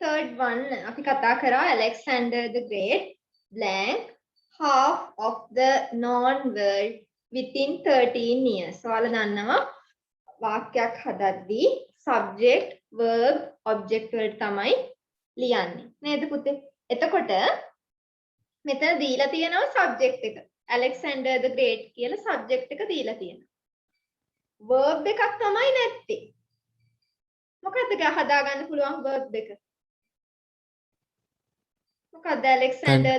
third one අපි කතා කරා Alexander the Great blank half of the known world within 13 years. ඔයාලා දන්නවා වාක්‍යයක් හදද්දී subject verb object වලට තමයි ලියන්නේ නේද පුතේ? එතකොට මෙතන දීලා තියෙනවා subject එක. Alexander the Great කියලා subject එක දීලා තියෙනවා. verb එකක් තමයි නැත්තේ. මොකද්ද හදාගන්න පුළුවන් verb එක? මොකද්ද Alexander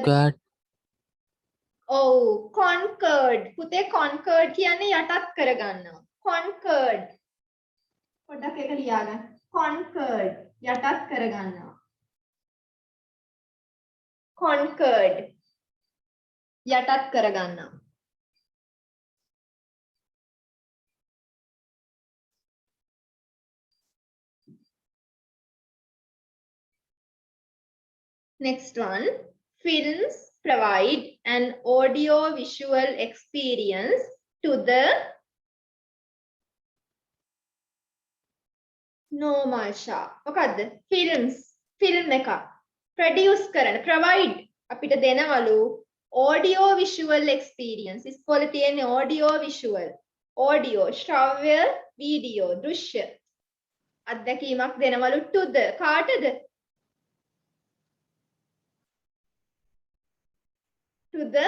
conquered. පුතේ conquered කියන්නේ යටත් කරගන්නවා. conquered. පොඩ්ඩක් එක ලියාගන්න. conquered යටත් කරගන්නවා. conquered යටත් කරගන්නවා. Next one, films provide an audio visual experience to the Marsha. මොකද්ද? films film එක produce කරන provide අපිට දෙනවලු audio visual experience. ඉස්කෝලේ තියෙන audio visual audio ශ්‍රව්‍ය video දෘශ්‍ය අත්දැකීමක් දෙනවලු to the කාටද? to the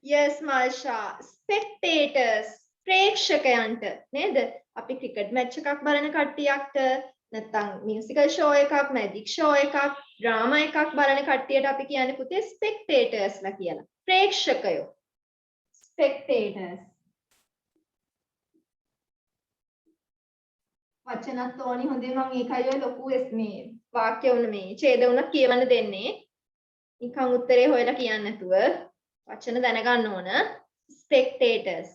yes Marsha spectators ප්‍රේක්ෂකයන්ට නේද? අපි ක්‍රිකට් මැච් එකක් බලන කට්ටියට නැත්නම් මියුසිකල් ෂෝ එකක් මැජික් ෂෝ එකක් ඩ්‍රාමා එකක් බලන කට්ටියට අපි කියන්නේ පුතේ ස්පෙක්ටේටර්ස්ලා කියලා. ප්‍රේක්ෂකයෝ spectators. වචනත් ඕනි හොඳේ මම ඒකයි ඔය ලොකු මේ වාක්‍ය උන මේ ඡේද උන කියවන්න දෙන්නේ. නිකන් උත්තරේ හොයලා කියන්නේ නැතුව වචන දැනගන්න ඕන. spectators.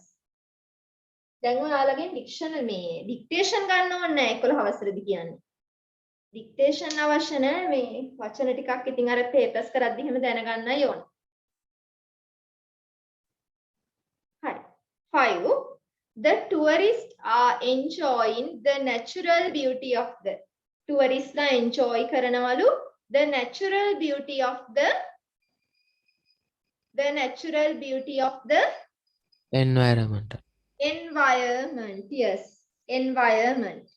දැන් ඔයාලගෙන් ඩික්ෂනරි මේ ඩික්ටේෂන් ගන්න ඕනේ නැහැ 11 වසරේදී කියන්නේ. ඩික්ටේෂන් අවශ්‍ය නැහැ මේ වචන ටිකක් ඉතින් අර පේපර්ස් කරද්දි එහෙම දැනගන්නයි ඕන. හරි. 5 The tourists are enjoying the natural beauty of the tourists la enjoy කරනවලු the natural beauty of the environment. Yes, environment.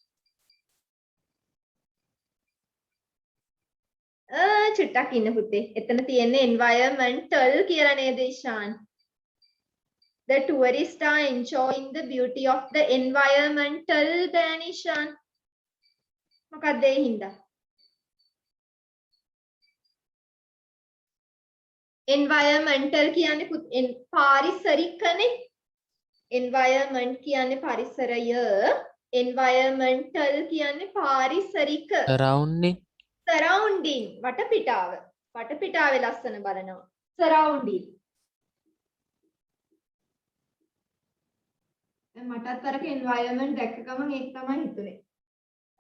චුට්ටක් ඉන්න පුතේ. එතන තියෙන්නේ environmental කියලා නේද Ishan? The tourists are enjoying the beauty of the environmental Danishan. මොකක්ද ඒ හින්දා? environmental කියන්නේ පාරිසරිකනේ. environment කියන්නේ පරිසරය. environmental කියන්නේ පාරිසරික. surrounding වටපිටාව. වටපිටාවේ ලස්සන බලනවා. surrounding. මටත් අරක environment දැක්ක ගමන් ඒක තමයි හිතුනේ.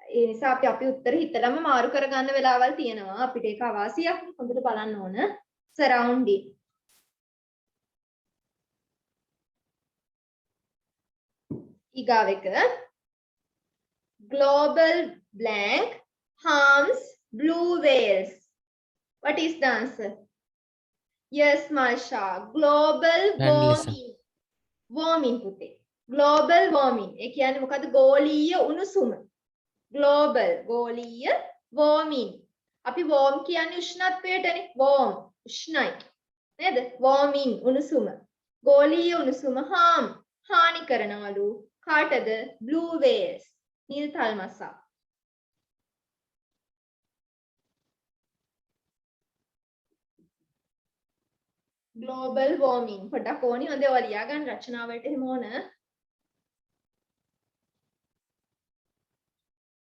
ඒ නිසා අපි උත්තර හිතලම මාරු කරගන්න වෙලාවල් තියෙනවා. අපිට ඒක අවාසියක්. හොඳට බලන්න ඕන. surrounding. ඊගාව එක global blank harms blue whales. What is the answer? Yes Marsha, global warming. warming පුතේ. global warming. ඒ කියන්නේ මොකද්ද? ගෝලීය උණුසුම. global ගෝලීය warming. අපි warm කියන්නේ උෂ්ණත්වයටනේ. warm උෂ්ණයි. නේද? warming උණුසුම. ගෝලීය උණුසුම harm හානි කරනවලු. කාටද? blue whales. නිල් තල්මසා. global warming. පොඩ්ඩක් ඕනි හොඳේ ඔය ලියා ගන්න රචනාවලට එහෙම ඕන.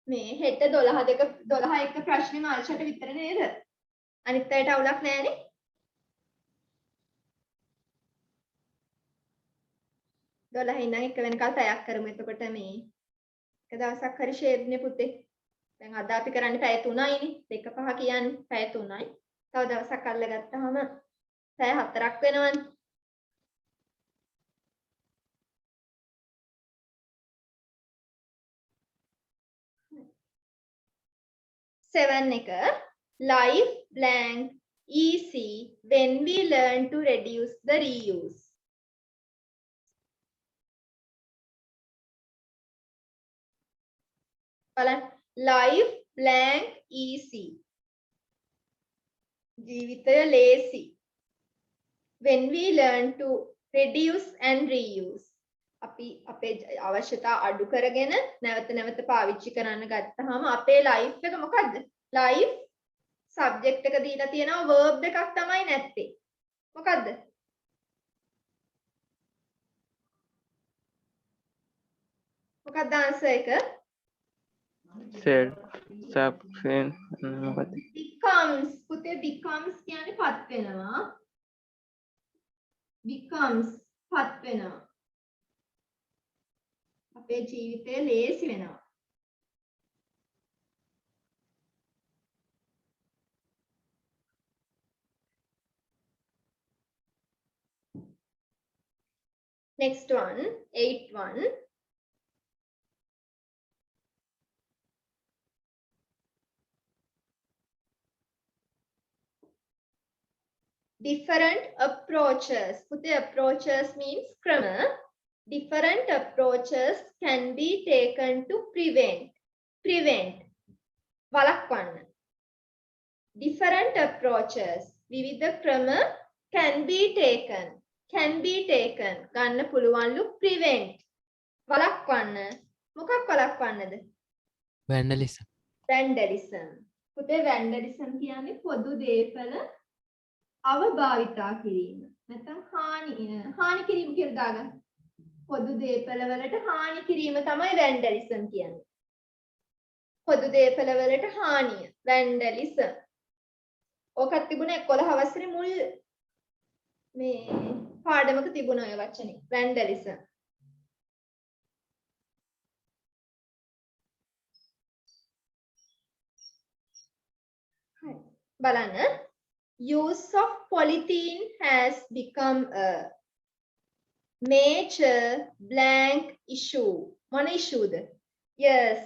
මේ හෙට 12 එක ප්‍රශ්නේ මාර්ෂට විතර නේද? අනිත් අයට අවුලක් නැහැනේ. ඉඳන් එක වෙනකල් පැයක් කරමු. එතකොට මේ එක දවසක් හරි ෂේප්නේ පුතේ. දැන් අද අපි කරන්නේ පැය 3යිනේ. 2 5 කියන්නේ පැය 3යි. තව දවසක් අල්ලගත්තාම පැය 4ක් වෙනවනේ. 7 එක life blank easy when we learn to reduce the reuse. බලන්න life blank easy ජීවිතය ලේසි when we learn to reduce and reuse. අපි අපේ අවශ්‍යතා අඩු කරගෙන නැවත නැවත පාවිච්චි කරන්න ගත්තාම අපේ ලයිෆ් එක මොකද්ද? ලයිෆ් සබ්ජෙක්ට් එක දීලා තියෙනවා verb එකක් තමයි නැත්තේ. මොකද්ද? මොකක්ද ආන්සර් එක? becomes පුතේ becomes කියන්නේ පත් වෙනවා. becomes පත් වෙනවා. අපේ ජීවිතය ලේසි වෙනවා. Next one, 8-1. Different approaches. පුතේ approaches means ක්‍රම. Different approaches can be taken to prevent වළක්වන්න. Different approaches විවිධ ක්‍රම can be taken ගන්න පුළුවන්ලු prevent වළක්වන්න. මොකක් වළක්වන්නද? vandalism. පුතේ vandalism කියන්නේ පොදු දේපල අවභාවිතා කිරීම. නැත්නම් හානි කිරීම කියලා දාගන්න. පොදු දේපල වලට හානි කිරීම තමයි vandalism කියන්නේ. පොදු දේපල වලට හානිය vandalism. ඕකත් තිබුණා 11 වසරේ මුල් මේ පාඩමක තිබුණා ඔය වචනේ vandalism. බලන්න use of polythene has become a major blank issue. මොන issueද? Yes.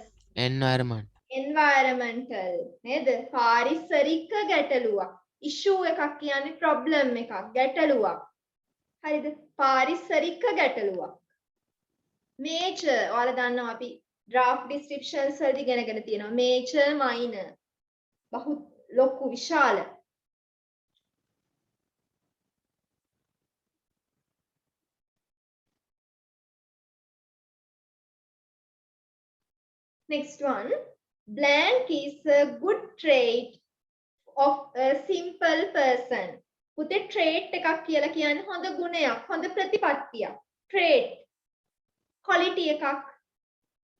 environmental නේද? පාරිසරික ගැටලුවක්. issue එකක් කියන්නේ problem එකක්, ගැටලුවක්. හරිද? පාරිසරික ගැටලුවක්. major ඔයාලා දන්නවා අපි draft descriptions වලදී ඉගෙනගෙන තියෙනවා. major minor. බහු ලොකු විශාල. Next one, blank is a good trait of a simple person. පුතේ trait එකක් කියලා කියන්නේ හොඳ ගුණයක්, හොඳ ප්‍රතිපත්තියක්. trait quality එකක්,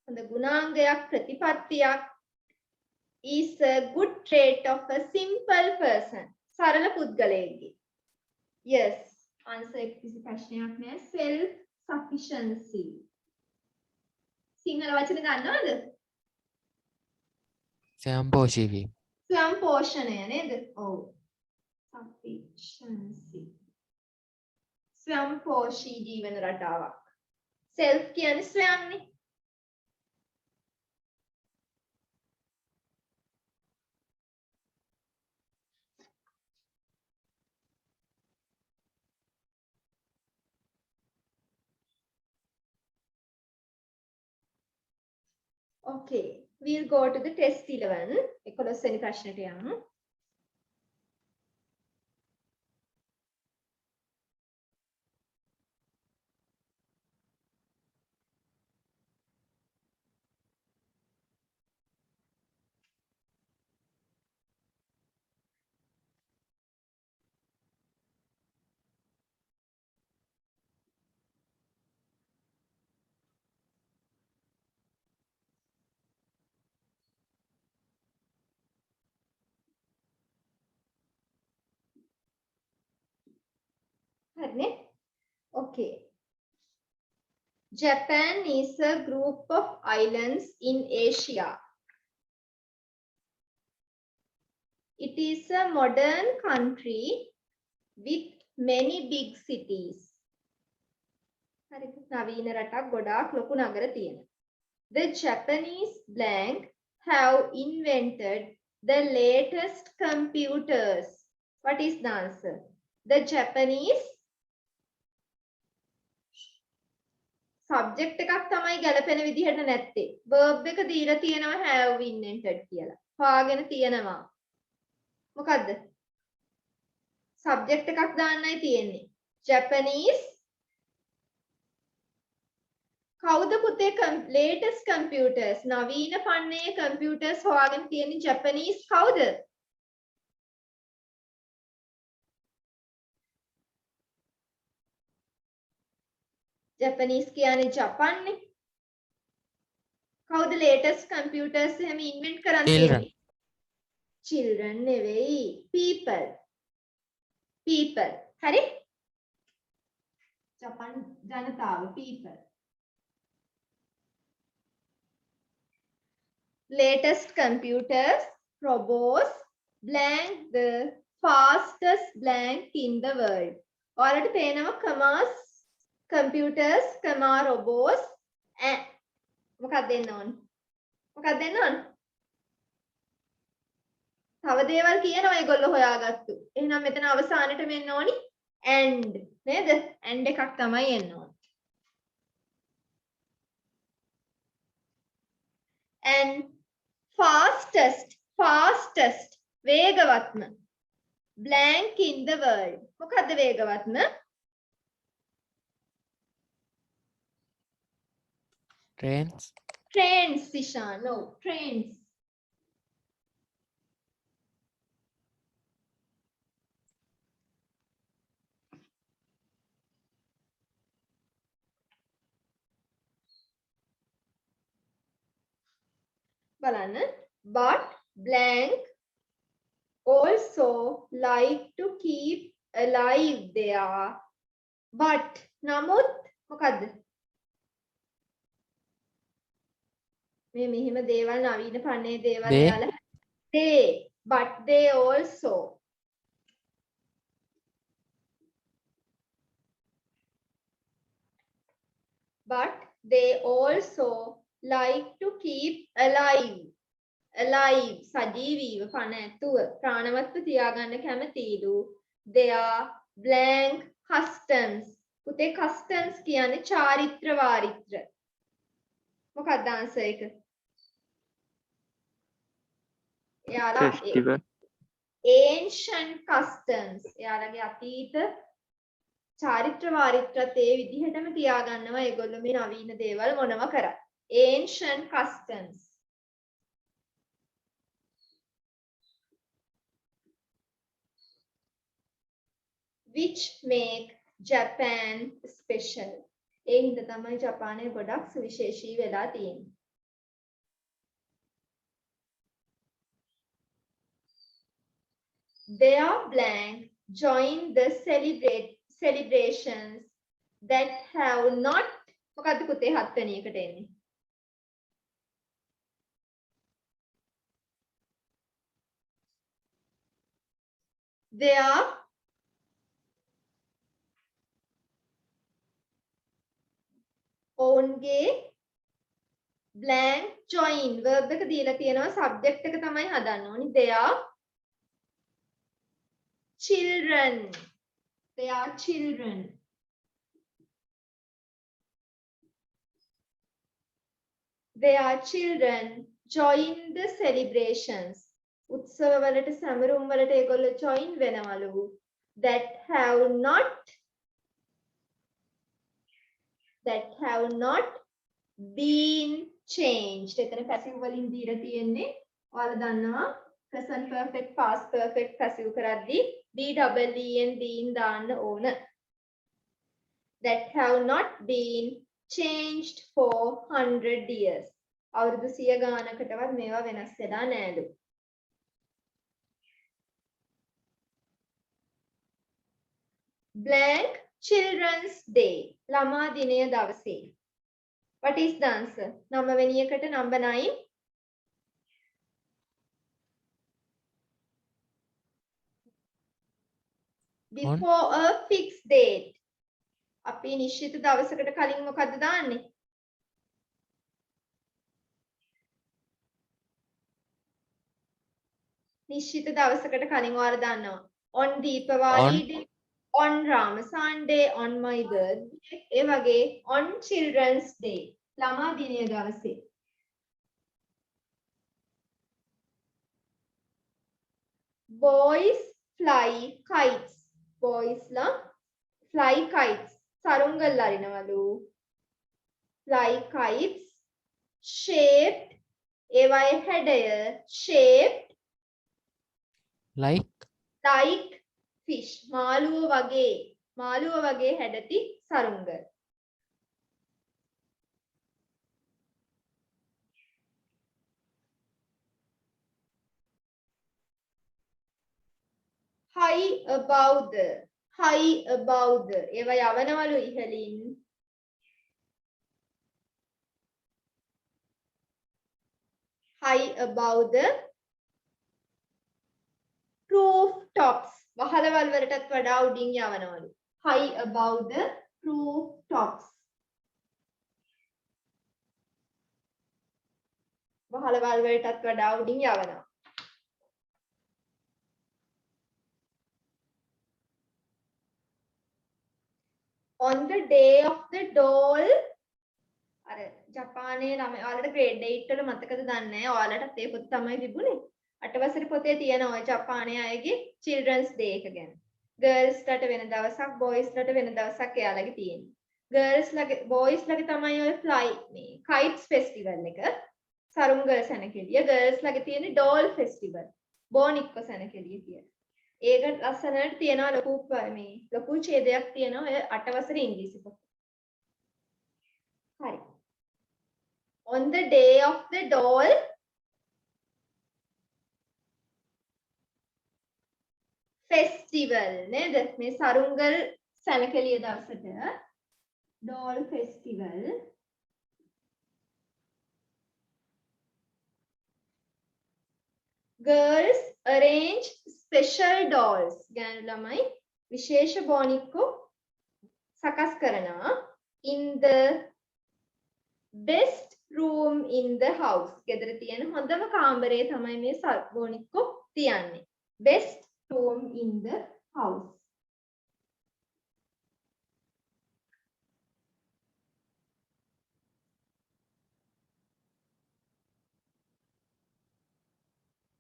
හොඳ ගුණාංගයක්, ප්‍රතිපත්තියක් is a good trait of a simple person. සරල පුද්ගලයෙක්ගේ. Yes, answer එක කිසි ප්‍රශ්නයක් නෑ. self sufficiency. සිංහල වචන දන්නවද? ස්වයං පෝෂී වීම. ස්වයං පෝෂණය නේද? ඔව්. sufficiency. ස්වයං පෝෂී ජීවන රටාවක්. self කියන්නේ ස්වයංනේ. Okay, we'll go to the test 11. 11 වෙනි ප්‍රශ්නෙට යමු. හරිනේ? Okay. Japan is a group of islands in Asia. It is a modern country with many big cities. හරිද? නවීන රටක් ගොඩාක් ලොකු නගර තියෙනවා. The Japanese blank have invented the latest computers. What is the answer? The Japanese subject එකක් තමයි ගැලපෙන විදිහට නැත්තේ. verb එක දීලා තියෙනවා have been entered කියලා. හොයාගෙන තියෙනවා. මොකද්ද? subject එකක් දාන්නයි තියෙන්නේ. Japanese කවුද පුතේ latest computers නවීන පන්නේ computers හොයාගෙන තියෙන්නේ Japanese කවුද? Japanese කියන්නේ ජපන්නේ. කවුද latest computers එහෙම invent කරන් තියෙන්නේ? Children නෙවෙයි. People. People. හරි? ජපන් ජනතාව people. Latest computers, robots, blank the fastest blank in the world. ඔයාලට පේනවා commas computers, comma robots මොකක්ද දෙන්න ඕන? මොකක්ද දෙන්න ඕන? තව දේවල් කියනවා ඒගොල්ලෝ හොයාගත්තු. එහෙනම් මෙතන අවසානෙට වෙන්න ඕනි and නේද? and එකක් තමයි එන්න ඕන. and fastest වේගවත්ම blank in the world. මොකද්ද වේගවත්ම? Trains Sishan. No, trains. බලන්න but blank also like to keep alive there but නමුත් මොකද්ද මේ මෙහිම දේවල් නවීන පන්නේ දේවල් යාලා but they also like to keep alive සජීවීව පණ ඇතුව ප්‍රාණවත්ව තියාගන්න කැමතිලු their blank customs පුතේ customs කියන්නේ චාරිත්‍ර වාරිත්‍ර මොකක්ද ආන්සර් එක යාලා ancient customs යාලගේ අතීත චාරිත්‍ර වාරිත්‍රත් ඒ විදිහටම තියාගන්නවා ඒගොල්ලෝ මේ නවීන දේවල් මොනව කරත් ancient customs which make Japan special ඒ හින්දා තමයි ජපානය ගොඩක් සුවිශේෂී වෙලා තියෙන්නේ their blank join the celebrations that have not මොකද්ද පුතේ 7 වෙනි එකට එන්නේ their ownගේ blank join verb එක දීලා තියෙනවා subject එක තමයි හදන්න ඕනි their children their children join the celebrations උත්සව වලට සමරුම් වලට ඒගොල්ලෝ join වෙනවලු that have not been changed එතන passive වලින් දීලා තියෙන්නේ ඔයාලා දන්නවා present perfect past perfect passive කරද්දී been දාන්න ඕන that have not been changed for 100 years අවුරුදු 100 ගානකටවත් මේවා වෙනස් වෙලා නෑලු blank children's day ළමා දිනය දවසේ what is the answer 9 වෙනි එකට number 9 before a fixed date අපි නිශ්චිත දවසකට කලින් මොකද්ද දාන්නේ නිශ්චිත දවසකට කලින් ඔයාලා දන්නවා. on Deepavali On day, on Ramasan day, on my birthday, ඒ වගේ on children's day. ළමා දිනය දවසේ. boys fly kites. boys ලා fly kites. සරුංගල් අරිනවලු. fly kites shaped ඒවායේ හැඩය shaped like like fish මාළුව වගේ හැඩති සරුංගල්. high above the ඒවා යවනවලු ඉහළින්. high above the rooftops වහලවල් වලටත් වඩා උඩින් යවනවලු. high above the rooftops වහලවල් වලටත් වඩා උඩින් යවනවා. on the day of the doll අර ජපානයේ ළමයි ඔයාලට grade 8 වල මතකද දන්නේ නැහැ. ඔයාලටත් ඒ පොත තමයි තිබුණේ. 8 වසරේ පොතේ තියෙනවා ජපානයේ අයගේ children's day එක ගැන. girls ලට වෙන දවසක් boys ලට වෙන දවසක් එයාලගේ තියෙන්නේ. girls ලගේ boys ලගේ තමයි ඔය fly මේ kites festival එක. සරුංගල් සැනකෙළිය. girls ලගේ තියෙන්නේ doll festival. බෝනික්කෝ සැනකෙළිය කියලා. ඒක ලස්සනට තියෙනවා ලොකු ඡේදයක් තියෙනවා ඔය 8 වසරේ ඉංග්‍රීසි පොත. හරි. on the day of the doll festival නේද? මේ සරුංගල් සැනකෙළිය දවසට doll festival girls arrange special dolls ගෑනු ළමයි විශේෂ බෝනික්කෝ සකස් කරනවා in the best room in the house ගෙදර තියෙන හොඳම කාමරේ තමයි මේ බෝනික්කෝ තියන්නේ best room in the house.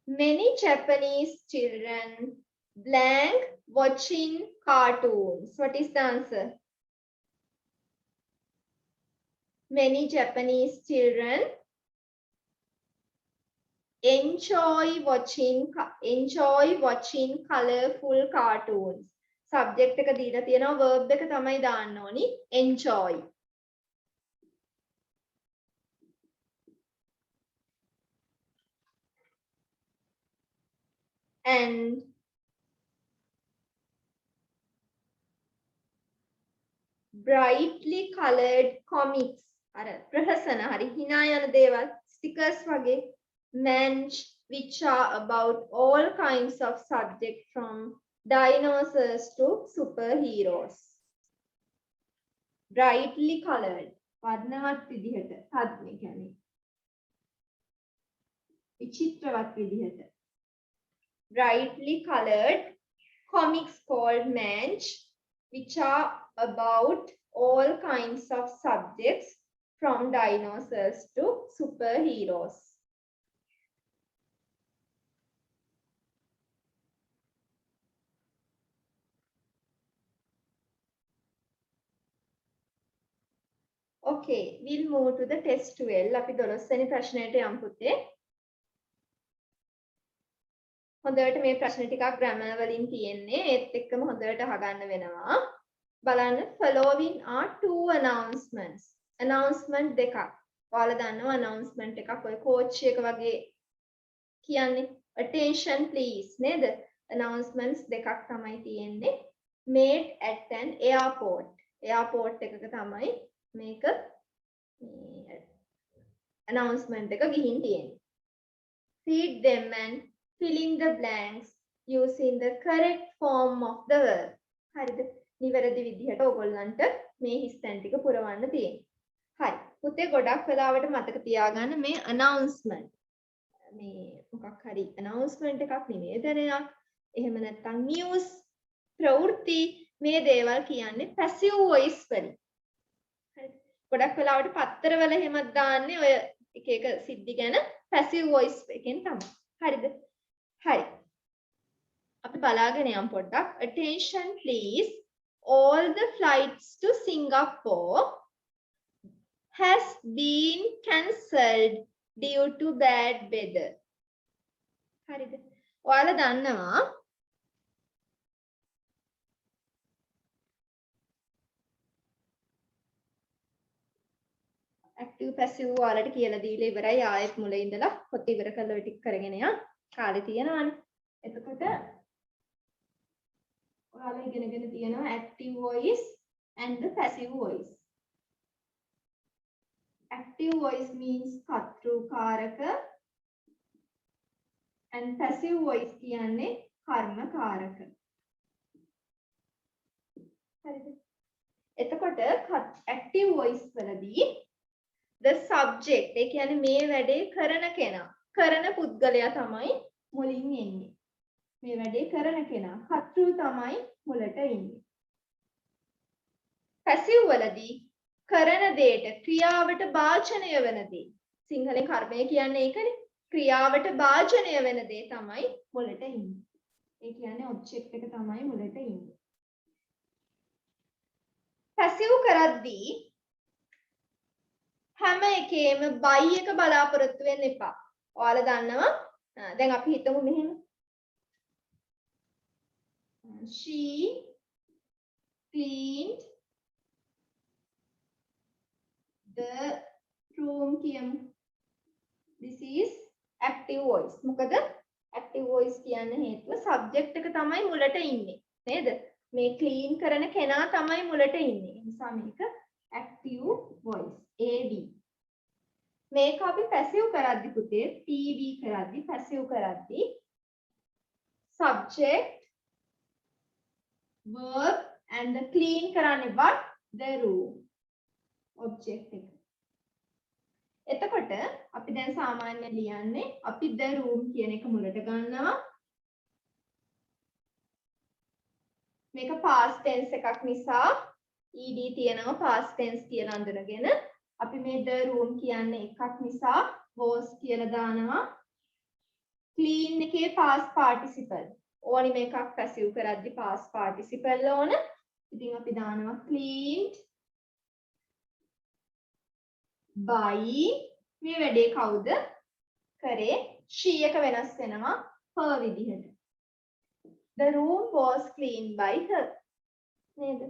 Many Japanese children blank watching cartoons. What is the answer? Many Japanese children enjoy watching colorful cartoons. Subject එක දීලා තියෙනවා verb එක තමයි දාන්න ඕනි enjoy. And brightly colored comics අර ප්‍රහසන හරි hina යන දේවල් stickers වගේ match which are about all kinds of subjects from dinosaurs to superheroes. Brightly colored වර්ණවත් විදිහට හදන්නේ කියන්නේ විචිත්‍රවත් විදිහට brightly colored comics called match which are about all kinds of subjects from dinosaurs to superheroes. Okay, we'll move to the test 12. අපි 12 වෙනි ප්‍රශ්නයට යමු පුතේ. හොඳට මේ ප්‍රශ්න ටිකක් grammar වලින් තියෙන්නේ. ඒත් එක්කම හොඳට අහගන්න වෙනවා. බලන්න following are two announcements. announcement දෙකක්. ඔයාලා දන්නවා announcement එකක් ඔය coach එක වගේ කියන්නේ attention please නේද? announcements දෙකක් තමයි තියෙන්නේ. made at an airport. airport එකක තමයි මේක announcement එක ගිහින් තියෙන්නේ. read them and fill in the blanks using the correct form of the verb. හරිද? නිවැරදි විදිහට ඔයගොල්ලන්ට මේ හිස්තැන් ටික පුරවන්න තියෙනවා. හරි. පුතේ ගොඩක් වෙලාවට මතක තියාගන්න මේ announcement මේ මොකක් හරි announcement එකක් නිවේදනයක් එහෙම නැත්නම් news ප්‍රවෘත්ති මේ දේවල් කියන්නේ passive voice වලින්. හරිද? ගොඩක් වෙලාවට පත්තරවල එහෙමත් දාන්නේ ඔය එක එක සිද්ධි ගැන passive voice එකෙන් තමයි. හරිද? හරි. අපි බලාගෙන යමු පොඩ්ඩක්. Attention please. All the flights to Singapore has been cancelled due to bad weather. හරිද? ඔයාලා දන්නවා active passive ඔයාලට කියලා දීලා ඉවරයි ආයෙත් මුලින් ඉඳලා පොත ඉවර කරලා ඔය ටික කරගෙන යන්න කාලේ තියෙනවානේ. එතකොට ඔයාලා ඉගෙනගෙන තියෙනවා active voice and the passive voice. Active voice means කර්තෘකාරක and passive voice කියන්නේ කර්මකාරක. හරිද? එතකොට active voice වලදී the subject ඒ කියන්නේ මේ වැඩේ කරන කෙනා කරන පුද්ගලයා තමයි මුලින් එන්නේ. මේ වැඩේ කරන කෙනා කර්තෘ තමයි මුලට ඉන්නේ. passive වලදී කරන දෙයට ක්‍රියාවට භාජනය වෙන දේ. සිංහලෙන් කර්මය කියන්නේ ඒකනේ. ක්‍රියාවට භාජනය වෙන දේ තමයි මුලට ඉන්නේ. ඒ කියන්නේ ඔබ්ජෙක්ට් එක තමයි මුලට ඉන්නේ. passive කරද්දී හැම එකේම buy එක බලාපොරොත්තු වෙන්න එපා. ඔයාලා දන්නවා දැන් අපි හිතමු මෙහෙම. She cleaned the room කියමු. This is active voice. මොකද active voice කියන්න හේතුව subject එක තමයි මුලට ඉන්නේ. නේද? මේ clean කරන කෙනා තමයි මුලට ඉන්නේ. ඒ නිසා මේක active voice. AD. මේක අපි passive කරද්දි පුතේ PV කරද්දි passive කරද්දි subject verb and the clean කරන්නේ what the room object එක. එතකොට අපි දැන් සාමාන්‍යයෙන් ලියන්නේ අපි the room කියන එක මුලට ගන්නවා. මේක past tense එකක් නිසා ed තියෙනවා past tense කියලා අඳුනගෙන අපි මේ the room කියන්නේ එකක් නිසා was කියලා දානවා. clean එකේ past participle ඕනි මේකක් passive කරද්දි past participle ඕන. ඉතින් අපි දානවා cleaned by මේ වැඩේ කවුද කරේ? she එක වෙනස් වෙනවා her විදිහට. the room was cleaned by her. නේද?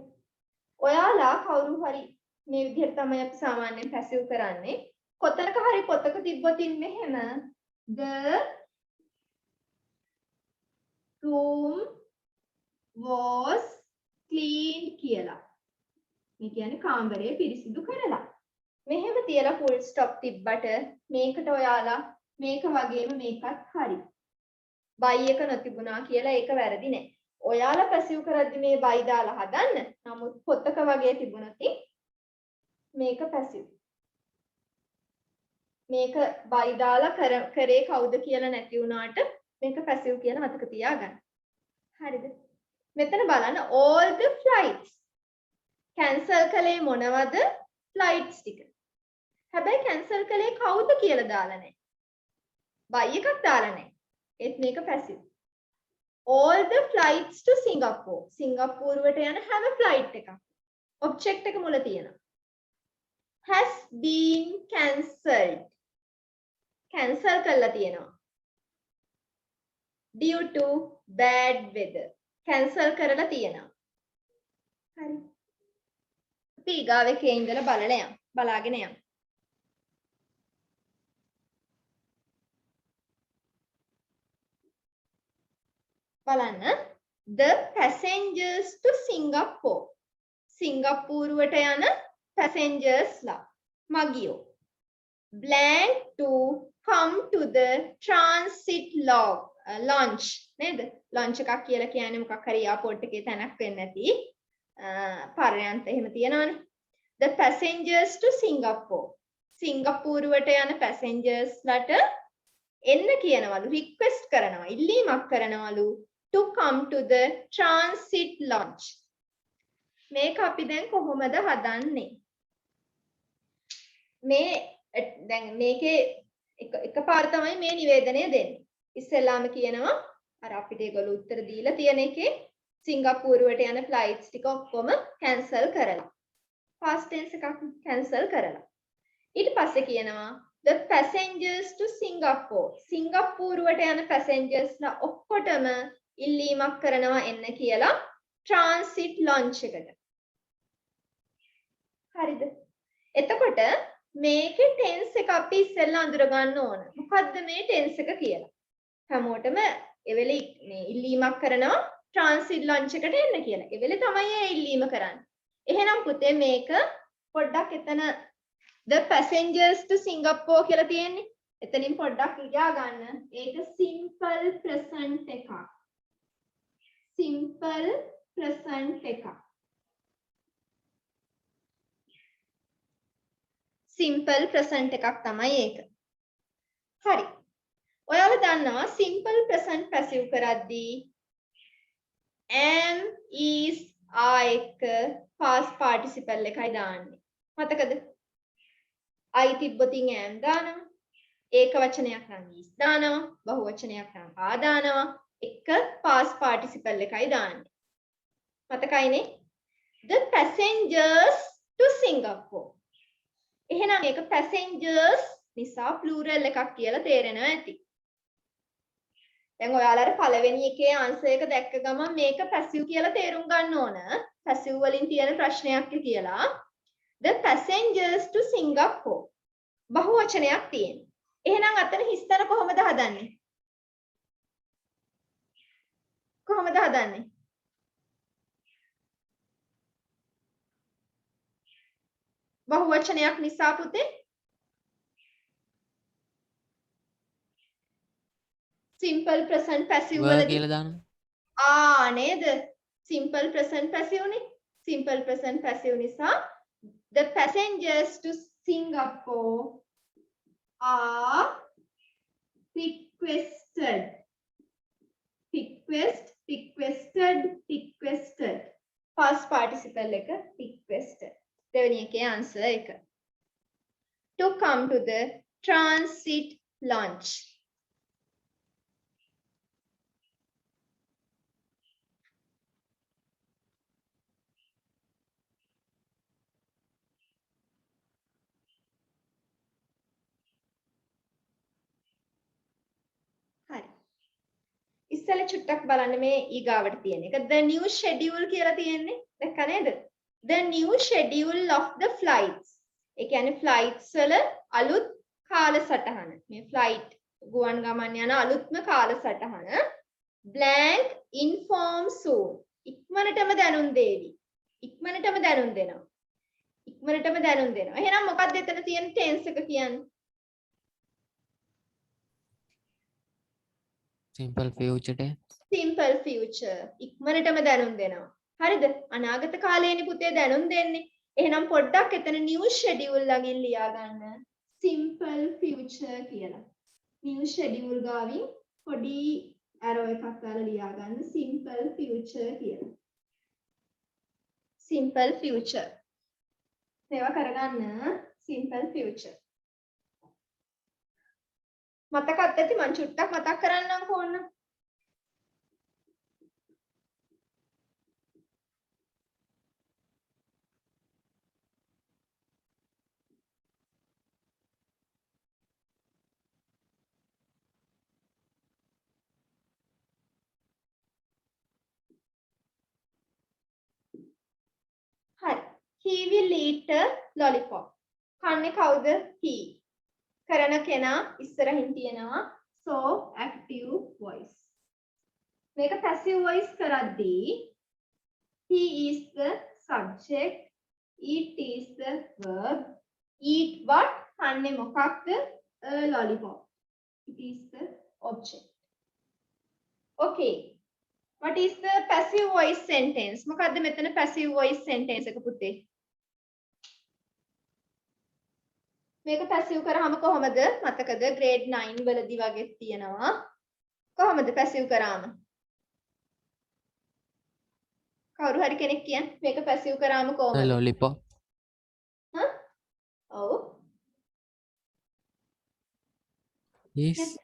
ඔයාලා කවුරු හරි මේ විදිහට තමයි අපි සාමාන්‍යයෙන් passive කරන්නේ. කොතනක හරි පොතක තිබ්බොතින් මෙහෙම the room was cleaned කියලා. මේ කියන්නේ කාමරය පිරිසිදු කරලා. මෙහෙම තියලා full stop තිබ්බට මේකට ඔයාලා මේක වගේම මේකත් හරි. by එක නොතිබුණා කියලා ඒක වැරදි නෑ. ඔයාලා passive කරද්දි මේ by දාලා හදන්න. නමුත් පොතක වගේ තිබුණොත් මේක passive. මේක by දාලා කරේ කවුද කියලා නැති වුණාට මේක passive කියලා මතක තියාගන්න. හරිද? මෙතන බලන්න all the flights. cancel කළේ මොනවද? flights ටික. හැබැයි cancel කළේ කවුද කියලා දාලා නැහැ. by එකක් දාලා නැහැ. ඒත් මේක passive. all the flights to Singapore. සිංගප්පූරුවට යන හැම flight එකක්. object එක මුල තියෙනවා. has been cancelled. cancel කළා තියෙනවා. due to bad weather. cancel කරලා තියෙනවා. හරි. අපි ඊගාව එකේ ඉඳලා බලාගෙන යමු. බලන්න the passengers to Singapore. සිංගප්පූරුවට යන passengers ලා මගියෝ. blank to come to the transit launch නේද? launch එකක් කියලා කියන්නේ මොකක් හරි එයාපෝට් එකේ තැනක් වෙන්නේ නැති පරයන්ත එහෙම තියෙනවනේ. the passengers to Singapore. සිංගප්පූරුවට යන passengers ලට එන්න කියනවලු රික්වෙස්ට් කරනවා ඉල්ලීමක් කරනවලු to come to the transit launch. මේක අපි දැන් කොහොමද හදන්නේ? මේ දැන් මේකේ එකපාර තමයි මේ නිවේදනය දෙන්නේ. ඉස්සෙල්ලාම කියනවා අර අපිට ඒගොල්ලෝ උත්තර දීලා තියෙන එකේ සිංගප්පූරුවට යන ෆ්ලයිට්ස් ටික ඔක්කොම කැන්සල් කරලා. past tense එකක් කැන්සල් කරලා. ඊට පස්සේ කියනවා the passengers to Singapore. සිංගප්පූරුවට යන passengers ලා ඔක්කොටම ඉල්ලීමක් කරනවා එන්න කියලා transit launch එකට. හරිද? එතකොට මේකේ tense එක අපි ඉස්සෙල්ලා අඳුර ගන්න ඕන. මොකද්ද මේ tense එක කියලා? හැමෝටම එවෙලෙ මේ ඉල්ලීමක් කරනවා transit launch එකට එන්න කියලා. එවෙලෙ තමයි ඒ ඉල්ලීම කරන්නේ. එහෙනම් පුතේ මේක පොඩ්ඩක් එතන the passengers to Singapore කියලා තියෙන්නේ. එතනින් පොඩ්ඩක් ලියා ගන්න. ඒක simple present එකක්. simple present එකක්. simple present එකක් තමයි ඒක. හරි. ඔයාලා දන්නවා simple present passive කරද්දී am is are එක past participle එකයි දාන්නේ. මතකද? I තිබ්බොතින් am දානවා. ඒක වචනයක් නම් is දානවා. බහු වචනයක් නම් are දානවා. එක past participle එකයි දාන්නේ. මතකයිනේ? The passengers to Singapore. එහෙනම් ඒක passengers නිසා plural එකක් කියලා තේරෙනවා ඇති. දැන් ඔයාලට පළවෙනි එකේ answer එක දැක්ක ගමන් මේක passive කියලා තේරුම් ගන්න ඕන. passive වලින් තියෙන ප්‍රශ්නයක් කියලා. The passengers to Singapore. බහු වචනයක් තියෙනවා. එහෙනම් අතන හිස්තන කොහොමද හදන්නේ? කොහොමද හදන්නේ? බහු වචනයක් නිසා පුතේ simple present passive were වලදී කියලා දානවා. නේද? simple present passive නේ. simple present passive නිසා the passengers to Singapore are requested. requested. past participle එක requested. දෙවෙනි එකේ answer එක. to come to the transit launch. හරි. ඉස්සෙල්ලා චුට්ටක් බලන්න මේ ඊගාවට තියෙන එක. the new schedule කියලා තියෙන්නේ. දැක්ක නේද? the new schedule of the flights. ඒ කියන්නේ flights වල අලුත් කාලසටහන. මේ flight ගුවන් ගමන් යන අලුත්ම කාලසටහන blank inform soon. ඉක්මනටම දැනුම් දෙවි. ඉක්මනටම දැනුම් දෙනවා. එහෙනම් මොකක්ද එතන තියෙන tense එක කියන්නේ? simple future tense. simple future. ඉක්මනටම දැනුම් දෙනවා. හරිද? අනාගත කාලේනේ පුතේ දැනුම් දෙන්නේ. එහෙනම් පොඩ්ඩක් එතන new schedule ළඟින් ලියා ගන්න. simple future කියලා. new schedule ගාවින් පොඩි arrow එකක් දාලා ලියා ගන්න simple future කියලා. simple future. මේවා කරගන්න simple future. මතකත් ඇති මං චුට්ටක් මතක් කරන්නම් ඕන. හරි. He will eat a lollipop. කන්නේ කවුද? He. කරන කෙනා ඉස්සරහින් තියෙනවා so active voice. මේක passive voice කරද්දී he is the subject, eat is the verb, eat what? කන්නේ මොකක්ද? A lollipop. It is the object. Okay. What is the passive voice sentence? මොකද්ද මෙතන passive voice sentence එක පුතේ? මේක passive කරාම කොහමද මතකද grade 9 වලදී වගේ තියෙනවා කොහමද පැසිව් කරාම කවුරු හරි කෙනෙක් කියන්නේ මේක පැසිව් කරාම The කොහමද lollipop. හා ඔව් Is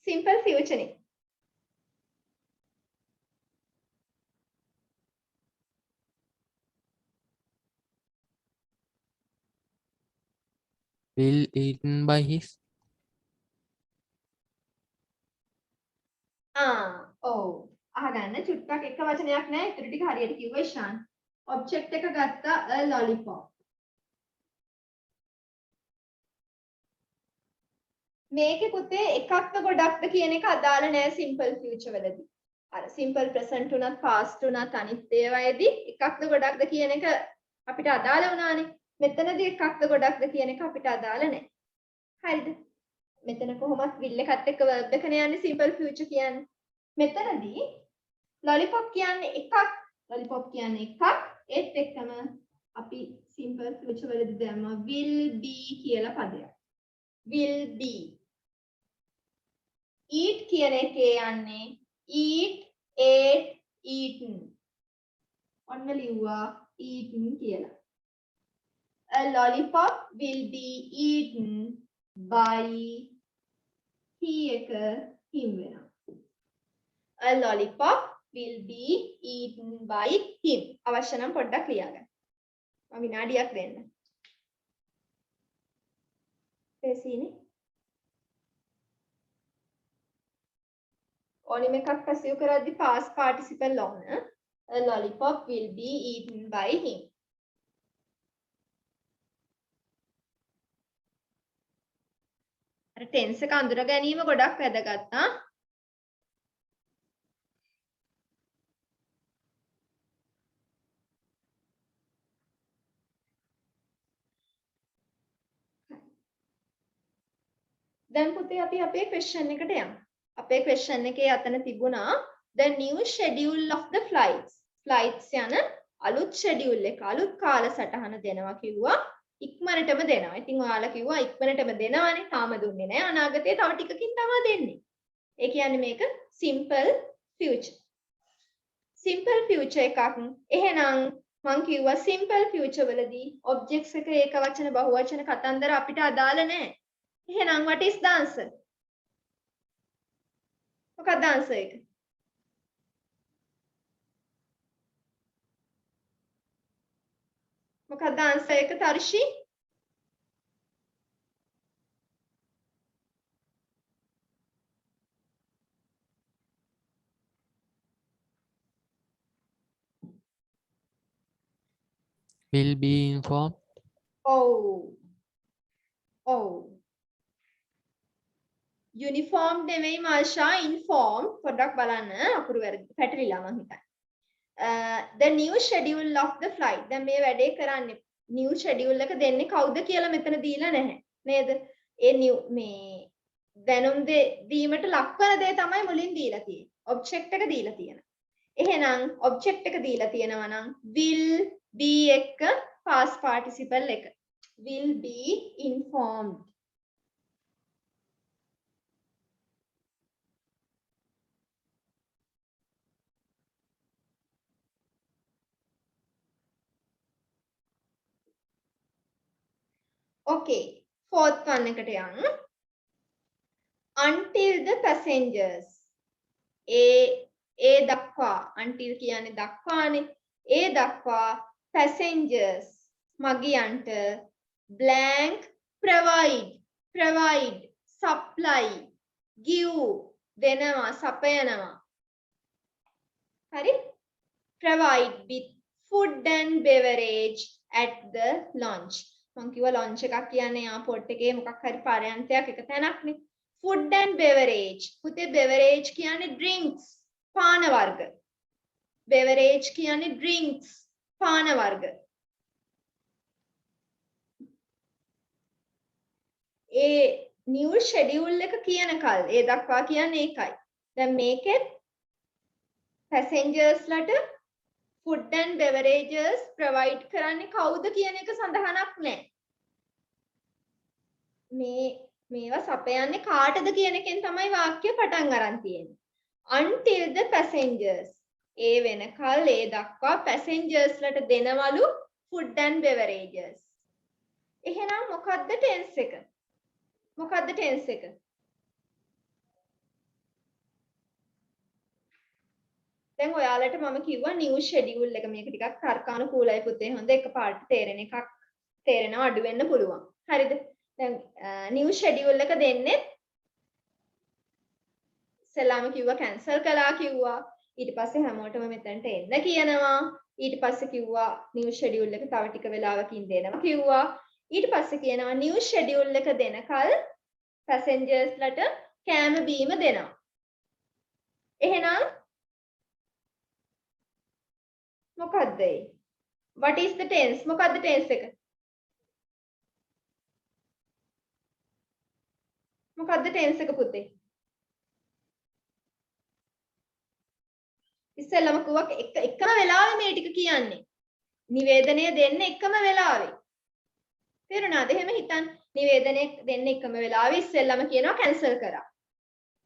simple future නේ will eaten by his. ඔව් අහගන්න චුට්ටක් එක වචනයක් නෑ ඉතුරු ටික හරියට කිව්වා ඉෂාන් ඔබ්ජෙක්ට් එක ගත්තා a lollipop මේකේ පුතේ එකක්ද ගොඩක්ද කියන එක අදාළ නෑ simple future වලදී අර simple present උනත් past උනත් අනිත් ඒවායේදී එකක්ද ගොඩක්ද කියන එක අපිට අදාළ වුණානේ මෙතනදී එකක්ද ගොඩක්ද කියන එක අපිට අදාළ නෑ හරිද මෙතන කොහොමත් will එකත් එක්ක verb එකනේ යන්නේ simple future කියන්නේ මෙතනදී lollipop කියන්නේ එකක් lollipop කියන්නේ එකක් ඒත් එක්කම අපි simple future වලදී දැම්මා will be කියලා පදයක් will be eat කියන එකේ යන්නේ eat ate eaten ඔන්න ලිව්වා eaten කියලා a lollipop will be eaten by he එක him වෙනවා a lollipop will be eaten by him අවශ්‍ය නම් පොඩ්ඩක් ලියාගන්න මම විනාඩියක් දෙන්න පෙසීනේ ඕනිම එකක් පැසිව් කරද්දි past participle ඕන a lollipop will be eaten by him අර tense එක අඳුර ගැනීම ගොඩක් වැදගත් ආ දැන් පුතේ අපි අපේ question එකට යමු. අපේ question එකේ අතන තිබුණා the new schedule of the flights. flights යන අලුත් schedule එක අලුත් කාලසටහන දෙනවා කිව්වා. ඉක්මනටම දෙනවා. ඉතින් ඔයාලා කිව්වා ඉක්මනටම දෙනවනේ. තාම දුන්නේ නැහැ. අනාගතේ තව ටිකකින් තමයි දෙන්නේ. ඒ කියන්නේ මේක simple future. simple future එකක්. එහෙනම් මං කිව්වා simple future වලදී objects එක ඒක වචන බහුවචන කතන්දර අපිට අදාළ නැහැ. එහෙනම් what is the answer? මොකක්ද answer එක? මොකක්ද answer එක තර්ෂි? Will be informed. ඔව් යුනිෆෝම් නෙමෙයි මාෂා ඉන්ෆෝම් පොඩ්ඩක් බලන්න අකුරු වැරදි පැටලිලා මං හිතන්නේ the new schedule of the flight දැන් මේ වැඩේ කරන්නේ new schedule එක දෙන්නේ කවුද කියලා මෙතන දීලා නැහැ නේද ඒ new මේ දැනුම් දීමට ලක්වන දේ තමයි මුලින් දීලා තියෙන්නේ object එක දීලා තියෙනවා එහෙනම් object එක දීලා තියෙනවා නම් will be එක past participle එක will be informed Okay, fourth one එකට යමු. Until the passengers. ඒ දක්වා until කියන්නේ දක්වානේ. ඒ දක්වා passengers මගියන්ට blank provide supply give දෙනවා සපයනවා. හරි? Provide with food and beverage at the launch. මං කිව්වා launch එකක් කියන්නේ එයාපෝට් එකේ මොකක් හරි පරයන්තයක් එක තැනක්නේ food and beverage පුතේ beverage කියන්නේ drinks පාන වර්ග beverage කියන්නේ drinks පාන වර්ග ඒ new schedule එක කියන කල් ඒ දක්වා කියන්නේ ඒකයි දැන් මේකෙත් passengers ලට food and beverages provide කරන්නේ කවුද කියන එක සඳහනක් නැහැ මේවා සපයන්නේ කාටද කියන එකෙන් තමයි වාක්‍ය පටන් අරන් තියෙන්නේ. Until the passengers. ඒ වෙනකල් ඒ දක්වා passengers ලට දෙනවලු food and beverages. එහෙනම් මොකද්ද tense එක? මොකද්ද tense එක? දැන් ඔයාලට මම කිව්වා new schedule එක මේක ටිකක් තර්කානුකූලයි පුතේ. හොඳ එකපාරට තේරෙන එකක් තේරෙනව අඩු වෙන්න පුළුවන්. හරිද? දැන් new schedule එක දෙන්නේ ඉස්සෙල්ලාම කිව්වා cancel කළා කිව්වා. ඊට පස්සේ හැමෝටම මෙතනට එන්න කියනවා. ඊට පස්සේ කිව්වා new schedule එක තව ටික වෙලාවකින් දෙනවා කිව්වා. ඊට පස්සේ කියනවා new schedule එක දෙනකල් passengers ලට කෑම බීම දෙනවා. එහෙනම් මොකද්ද ඒ? What is the tense? මොකද්ද tense එක? මොකද්ද tense එක පුතේ? ඉස්සෙල්ලම කිව්වා එකම වෙලාවෙ මේ ටික කියන්නේ. නිවේදනය දෙන්න එකම වෙලාවෙ. තේරුණාද? එහෙම හිතන්න. නිවේදනය දෙන්න එකම වෙලාවෙ ඉස්සෙල්ලම කියනවා cancel කරා.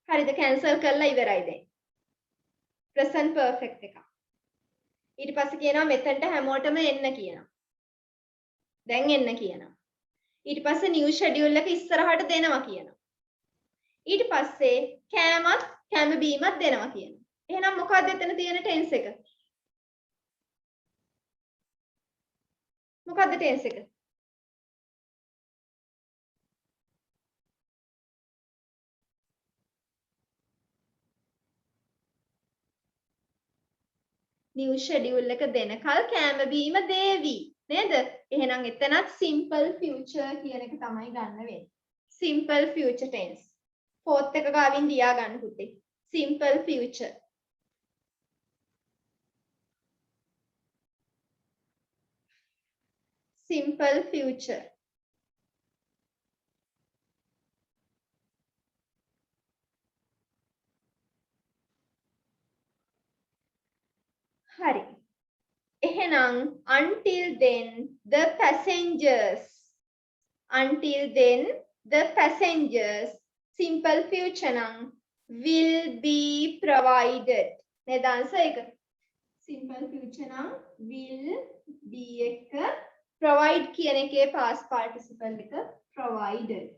හරිද? cancel කරලා ඉවරයි දැන්. present perfect එක. ඊට පස්සේ කියනවා මෙතනට හැමෝටම එන්න කියනවා. දැන් එන්න කියනවා. ඊට පස්සේ new schedule එක ඉස්සරහට දෙනවා කියනවා. ඊට පස්සේ කෑම බීමත් දෙනවා කියනවා. එහෙනම් මොකක්ද එතන තියෙන tense එක? මොකක්ද tense එක? new schedule එක දෙනකල් කෑම බීම දේවි නේද? එහෙනම් එතනත් simple future කියන එක තමයි ගන්න වෙන්නේ. simple future tense. fourth එක ගාවින් ලියා ගන්න පුතේ. simple future. simple future. හරි. එහෙනම් until then the passengers simple future නම් will be provided නේද answer එක? simple future නම් will be එක provide කියන එකේ past participle එක provided.